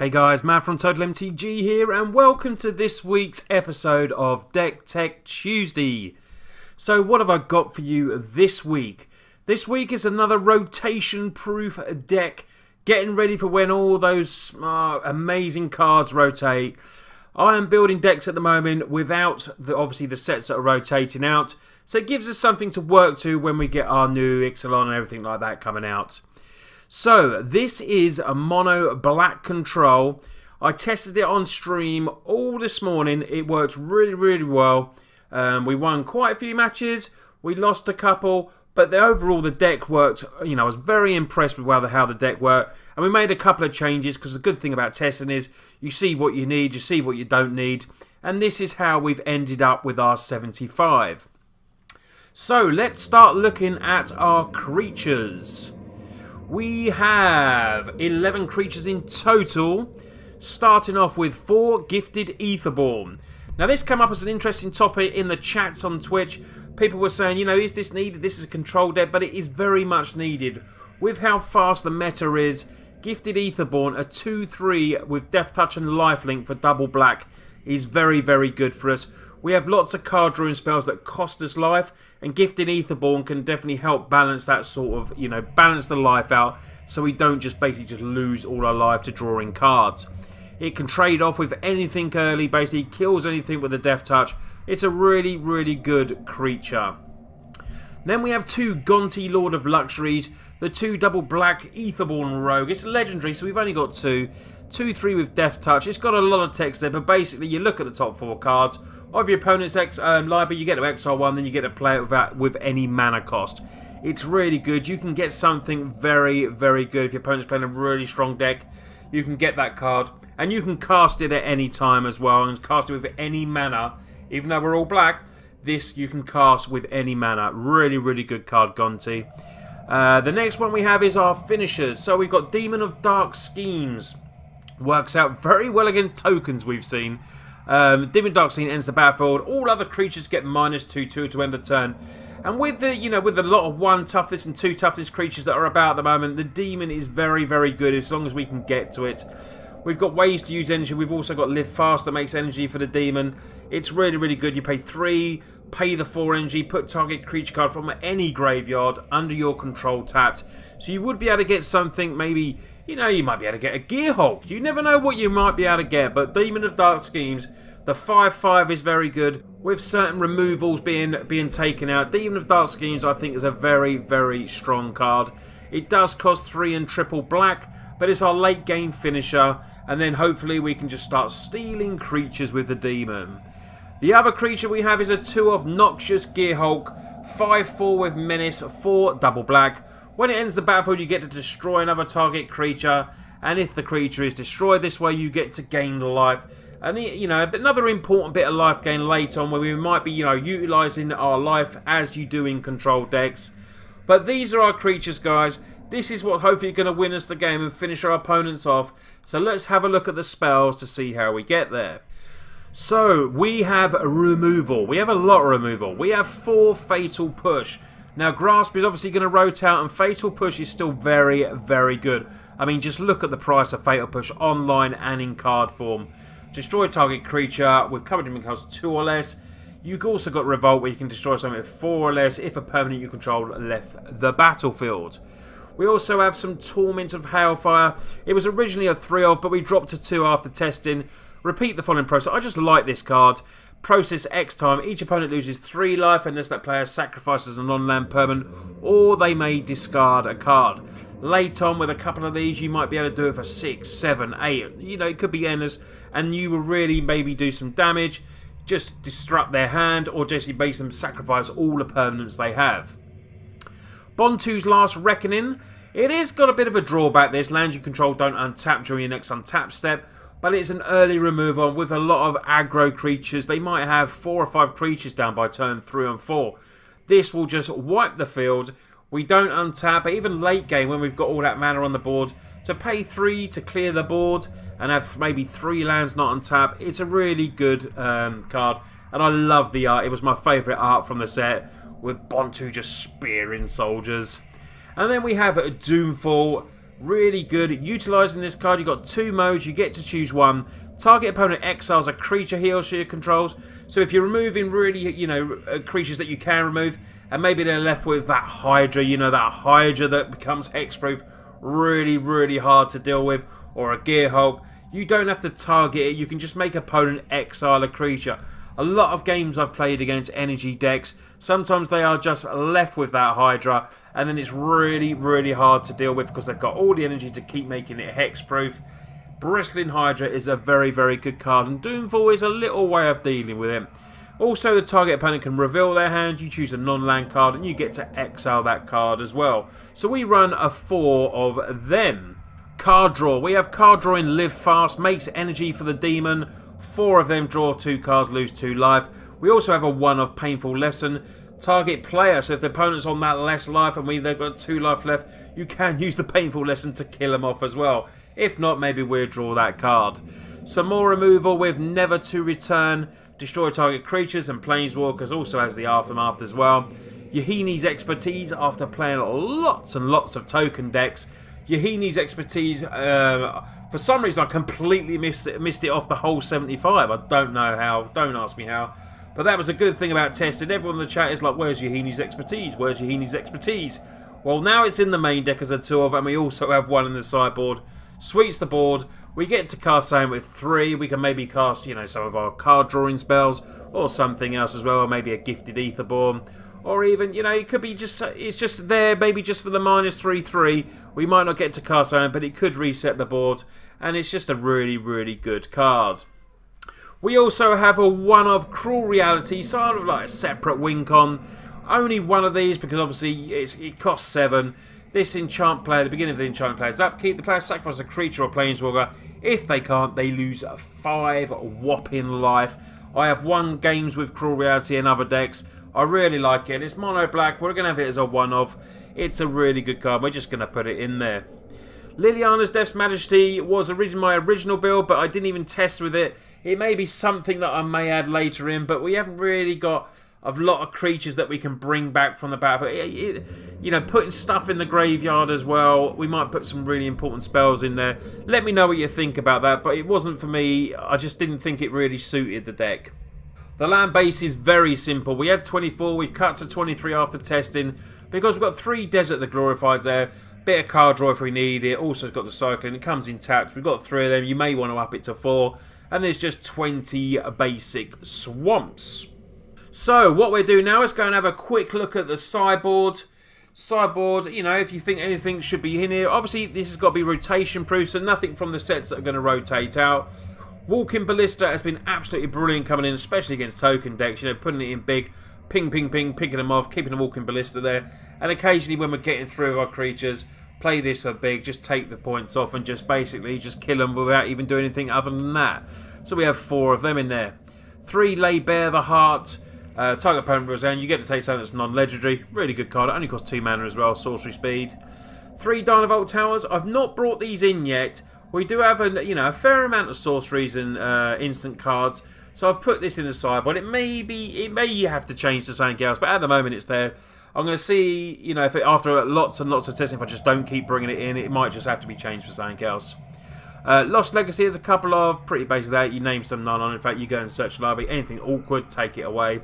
Hey guys, Matt from TOTALmtg here, and welcome to this week's episode of Deck Tech Tuesday. So what have I got for you this week? This week is another rotation-proof deck, getting ready for when all those amazing cards rotate. I am building decks at the moment without, obviously, the sets that are rotating out, so it gives us something to work to when we get our new Ixalan and everything like that coming out. So, this is a mono black control. I tested it on stream all this morning. It worked really well. We won quite a few matches. We lost a couple. But overall, the deck worked. You know, I was very impressed with how the deck worked. And we made a couple of changes because the good thing about testing is you see what you need, you see what you don't need. And this is how we've ended up with our 75. So, let's start looking at our creatures. We have 11 creatures in total, starting off with 4 Gifted Aetherborn. Now this came up as an interesting topic in the chats on Twitch. People were saying, you know, is this needed? This is a control deck, but it is very much needed. With how fast the meta is, Gifted Aetherborn, a 2/3 with Death Touch and Lifelink for double black, is very good for us. We have lots of card drawing spells that cost us life, and Gifted Aetherborn can definitely help balance that sort of, you know, balance the life out, so we don't just basically just lose all our life to drawing cards. It can trade off with anything early, basically kills anything with a Death Touch. It's a really good creature. Then we have 2 Gonti Lord of Luxuries, the 2 double black Aetherborn Rogue. It's a legendary, so we've only got 2. 2/3 with Death Touch. It's got a lot of text there, but basically you look at the top 4 cards of your opponent's library, you get to exile 1, then you get to play it with any mana cost. It's really good. You can get something very good if your opponent's playing a really strong deck. You can get that card, and you can cast it at any time as well, and cast it with any mana. Even though we're all black, this you can cast with any mana. Really good card, Gonti. The next one we have is our finishers. So we've got Demon of Dark Schemes. Works out very well against tokens we've seen. Demon Dark Scheme ends the battlefield. All other creatures get -2/2 to end the turn. And with the, you know, with a lot of 1 toughness and 2 toughness creatures that are about at the moment, the demon is very good as long as we can get to it. We've got ways to use energy. We've also got Live Fast that makes energy for the demon. It's really good. You pay 3, pay the 4 energy, put target creature card from any graveyard under your control tapped. So you would be able to get something, maybe, you know, you might be able to get a Gearhulk. You never know what you might be able to get, but Demon of Dark Schemes, the 5/5 is very good, with certain removals being taken out. Demon of Dark Schemes, I think, is a very strong card. It does cost 3 and triple black, but it's our late game finisher, and then hopefully we can just start stealing creatures with the demon. The other creature we have is a 2 of Noxious Gearhulk, 5/4 with Menace, 4 double black. When it ends the battlefield, you get to destroy another target creature, and if the creature is destroyed this way, you get to gain the life. And, you know, another important bit of life gain later on, where we might be, you know, utilising our life as you do in control decks. But these are our creatures, guys. This is what hopefully is going to win us the game and finish our opponents off. So let's have a look at the spells to see how we get there. So, we have removal. We have a lot of removal. We have 4 Fatal Push. Now, Grasp is obviously going to rotate out, and Fatal Push is still very good. I mean, just look at the price of Fatal Push online and in card form. Destroy target creature with covered in costs 2 or less. You've also got Revolt, where you can destroy something with 4 or less if a permanent you control left the battlefield. We also have some Torment of Hailfire. It was originally a 3 of, but we dropped to 2 after testing. Repeat the following process. I just like this card. Process X time. Each opponent loses 3 life unless that player sacrifices a non-land permanent, or they may discard a card. Late on, with a couple of these, you might be able to do it for 6, 7, 8. You know, it could be endless, and you will really maybe do some damage. Just disrupt their hand, or just base them sacrifice all the permanents they have. Bontu's Last Reckoning. It is got a bit of a drawback. This lands you control don't untap during your next untap step, but it's an early removal with a lot of aggro creatures. They might have 4 or 5 creatures down by turn 3 and 4. This will just wipe the field. We don't untap, but even late game when we've got all that mana on the board, to pay 3 to clear the board and have maybe 3 lands not untap, it's a really good card. And I love the art. It was my favourite art from the set, with Bontu just spearing soldiers. And then we have Doomfall. Really good. Utilising this card, you've got 2 modes. You get to choose one. Target opponent exiles a creature he or she controls. So if you're removing really, creatures that you can remove, and maybe they're left with that Hydra, that Hydra that becomes hexproof, really, really hard to deal with, or a Gearhulk, you don't have to target it. You can just make opponent exile a creature. A lot of games I've played against energy decks, sometimes they are just left with that Hydra, and then it's really, really hard to deal with because they've got all the energy to keep making it hexproof. Bristling Hydra is a very, very good card, and Doomfall is a little way of dealing with it. Also, the target opponent can reveal their hand, you choose a non-land card, and you get to exile that card as well. So we run a 4 of them. Card draw. We have card draw in Live Fast, makes energy for the demon. 4 of them, draw 2 cards, lose 2 life. We also have a 1 of Painful Lesson. Target player, so if the opponent's on that less life and they've got 2 life left, you can use the Painful Lesson to kill them off as well. If not, maybe we'll draw that card. Some more removal with Never to Return. Destroy target creatures and planeswalkers, also has the Aftermath as well. Yahini's Expertise, after playing lots and lots of token decks. Yahini's Expertise, for some reason I completely missed it off the whole 75. I don't know how, don't ask me how. But that was a good thing about testing. Everyone in the chat is like, where's Yahini's Expertise? Where's Yahini's Expertise? Well, now it's in the main deck as a 2 of, and we also have 1 in the sideboard. Sweets the board. We get to cast something with 3. We can maybe cast, some of our card drawing spells or something else as well, or maybe a Gifted Aetherborn. Or even, it could be just, it's just there, maybe just for the -3/3. We might not get to cast something, but it could reset the board. And it's just a really, really good card. We also have a 1 of Cruel Reality, sort of like a separate win con. Only 1 of these because obviously it costs 7. This enchant player, the beginning of the enchant player's upkeep, the player sacrifices a creature or planeswalker. If they can't, they lose 5 whopping life. I have won games with Cruel Reality and other decks. I really like it. It's mono black. We're going to have it as a 1 of. It's a really good card. We're just going to put it in there. Liliana's Death's Majesty was my original build, but I didn't even test with it. It may be something that I may add later in, but we haven't really got a lot of creatures that we can bring back from the battlefield. Putting stuff in the graveyard as well. We might put some really important spells in there. Let me know what you think about that, but it wasn't for me. I just didn't think it really suited the deck. The land base is very simple. We had 24, we've cut to 23 after testing because we've got 3 Desert the Glorifies there. Bit of card draw if we need it. Also, it's got the Cycling. It comes in tapped. We've got 3 of them. You may want to up it to 4. And there's just 20 basic swamps. So, what we're doing now is go and have a quick look at the sideboard. Sideboard, if you think anything should be in here. Obviously, this has got to be rotation proof, so nothing from the sets that are going to rotate out. Walking Ballista has been absolutely brilliant coming in, especially against token decks. Putting it in big, ping, ping, ping, picking them off, keeping the Walking Ballista there. And occasionally when we're getting through our creatures, play this for big, just take the points off and just basically just kill them without even doing anything other than that. So we have 4 of them in there. 3 Lay Bare the Heart. Target opponent goes down. You get to take something that's non-legendary. Really good card. It only costs 2 mana as well. Sorcery speed. 3 Dynavolt Towers. I've not brought these in yet. We do have a fair amount of sorceries and instant cards. So I've put this in the sideboard. It may have to change to something else, but at the moment it's there. I'm going to see, if after lots and lots of testing, if I just don't keep bringing it in, it might just have to be changed for something else. Lost Legacy has a couple of pretty basic there. You name some none on. In fact, you go and search the library. Anything awkward, take it away.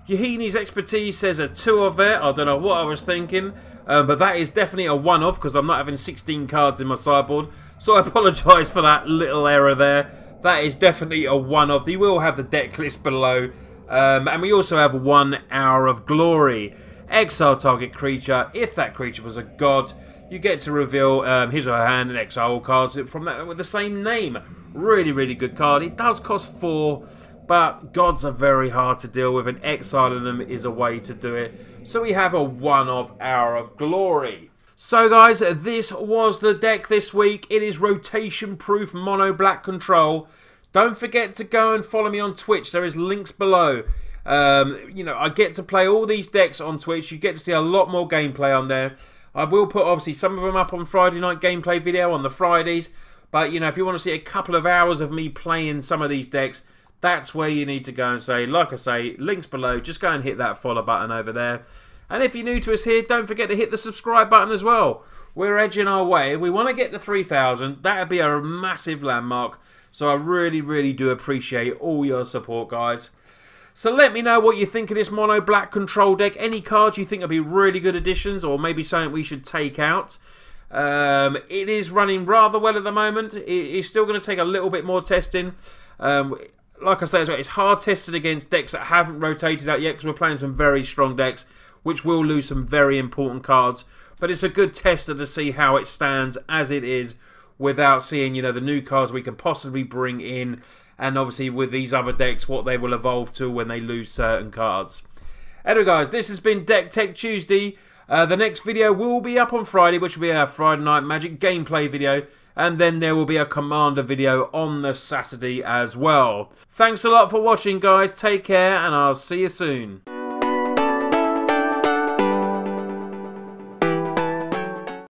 Yahini's Expertise says a 2 of there. I don't know what I was thinking, but that is definitely a 1 of because I'm not having 16 cards in my sideboard. So I apologise for that little error there. That is definitely a 1 of. You will have the deck list below. And we also have 1 Hour of Glory. Exile target creature. If that creature was a god, you get to reveal his or her hand and exile all cards from that with the same name. Really, really good card. It does cost 4. But gods are very hard to deal with, and exiling them is a way to do it. So we have a 1 of Hour of Glory. So guys, this was the deck this week. It is rotation proof mono black control. Don't forget to go and follow me on Twitch. There is links below. I get to play all these decks on Twitch. You get to see a lot more gameplay on there. I will put obviously some of them up on Friday night gameplay video on the Fridays. But if you want to see a couple of hours of me playing some of these decks, that's where you need to go and say, like I say, links below. Just go and hit that follow button over there. And if you're new to us here, don't forget to hit the subscribe button as well. We're edging our way. We want to get to 3,000. That would be a massive landmark. So I really, really do appreciate all your support, guys. So let me know what you think of this mono black control deck. Any cards you think would be really good additions, or maybe something we should take out. It is running rather well at the moment. It's still going to take a little bit more testing. Like I say, it's hard tested against decks that haven't rotated out yet, because we're playing some very strong decks, which will lose some very important cards. But it's a good tester to see how it stands as it is, without seeing, you know, the new cards we can possibly bring in, and obviously with these other decks, what they will evolve to when they lose certain cards. Anyway, guys, this has been Deck Tech Tuesday. The next video will be up on Friday, which will be our Friday Night Magic gameplay video. And then there will be a Commander video on the Saturday as well. Thanks a lot for watching, guys. Take care, and I'll see you soon.